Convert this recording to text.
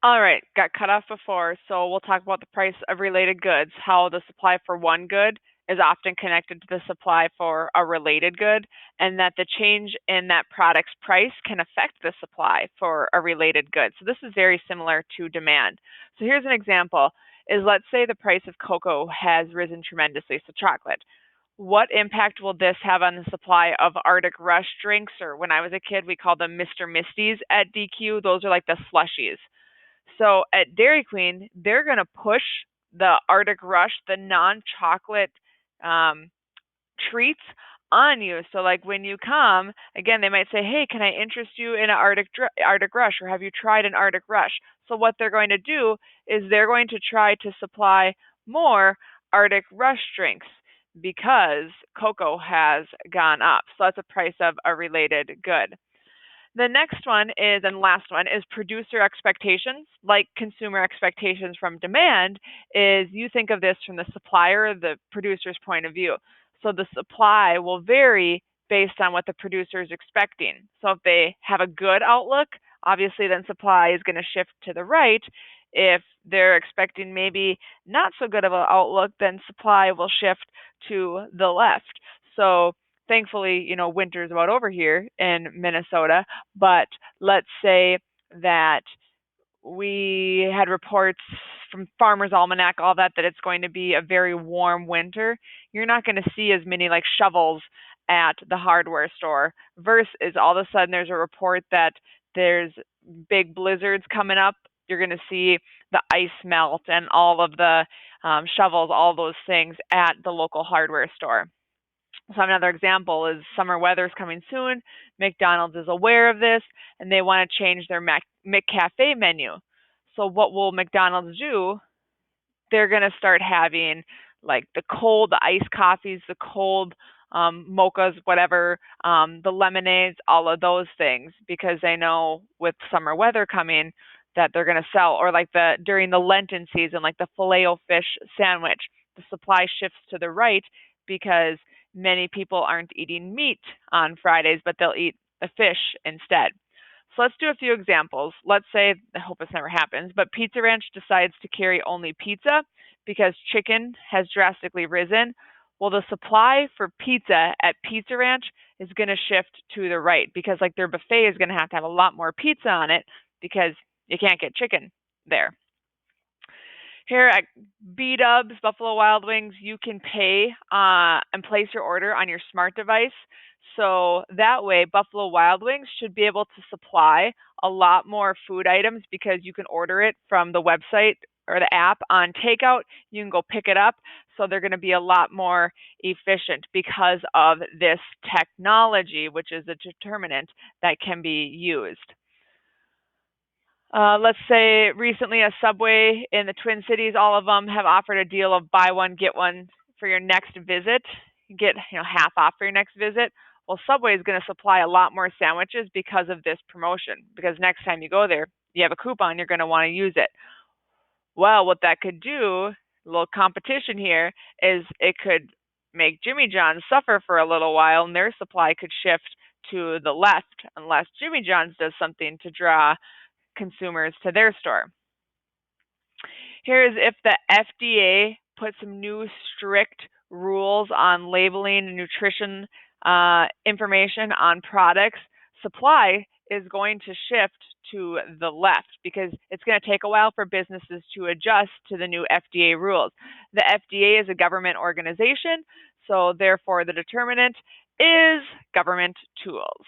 All right, got cut off before, so we'll talk about the price of related goods, how the supply for one good is often connected to the supply for a related good, and that the change in that product's price can affect the supply for a related good. So this is very similar to demand. So here's an example, is let's say the price of cocoa has risen tremendously, so chocolate. What impact will this have on the supply of Arctic Rush drinks, or when I was a kid, we called them Mr. Misties at DQ. Those are like the slushies. So at Dairy Queen, they're going to push the Arctic Rush, the non-chocolate um, treats on you. So like when you come, again, they might say, "Hey, can I interest you in an Arctic Rush, or have you tried an Arctic Rush?" So what they're going to do is they're going to try to supply more Arctic Rush drinks because cocoa has gone up. So that's a price of a related good. The next one is, and last one, is producer expectations. Like consumer expectations from demand, is you think of this from the supplier, the producer's point of view. So the supply will vary based on what the producer is expecting. So if they have a good outlook, obviously then supply is going to shift to the right. If they're expecting maybe not so good of an outlook, then supply will shift to the left. So thankfully, winter's about over here in Minnesota, but let's say that we had reports from Farmer's Almanac, all that it's going to be a very warm winter. You're not going to see as many like shovels at the hardware store versus all of a sudden there's a report that there's big blizzards coming up. You're going to see the ice melt and all of the shovels, all those things at the local hardware store. So another example is summer weather is coming soon. McDonald's is aware of this, and they want to change their McCafe menu. So what will McDonald's do? They're going to start having like the iced coffees, the cold mochas, whatever, the lemonades, all of those things, because they know with summer weather coming that they're going to sell. Or like during the Lenten season, like the filet-o-fish sandwich, the supply shifts to the right because many people aren't eating meat on Fridays, but they'll eat a fish instead. So let's do a few examples. Let's say, I hope this never happens, but Pizza Ranch decides to carry only pizza because chicken has drastically risen. Well, the supply for pizza at Pizza Ranch is going to shift to the right because like their buffet is going to have a lot more pizza on it because you can't get chicken there. Here at B-Dubs, Buffalo Wild Wings, you can pay and place your order on your smart device. So that way, Buffalo Wild Wings should be able to supply a lot more food items because you can order it from the website or the app on takeout. You can go pick it up. So they're going to be a lot more efficient because of this technology, which is a determinant that can be used. Let's say recently a Subway in the Twin Cities, all of them have offered a deal of buy one, get one for your next visit. You get half off for your next visit. Well, Subway is going to supply a lot more sandwiches because of this promotion. Because next time you go there, you have a coupon, you're going to want to use it. Well, what that could do, a little competition here, is it could make Jimmy John's suffer for a little while and their supply could shift to the left unless Jimmy John's does something to draw consumers to their store. Here's if the FDA put some new strict rules on labeling and nutrition information on products, supply is going to shift to the left because it's going to take a while for businesses to adjust to the new FDA rules. The FDA is a government organization, so therefore the determinant is government tools.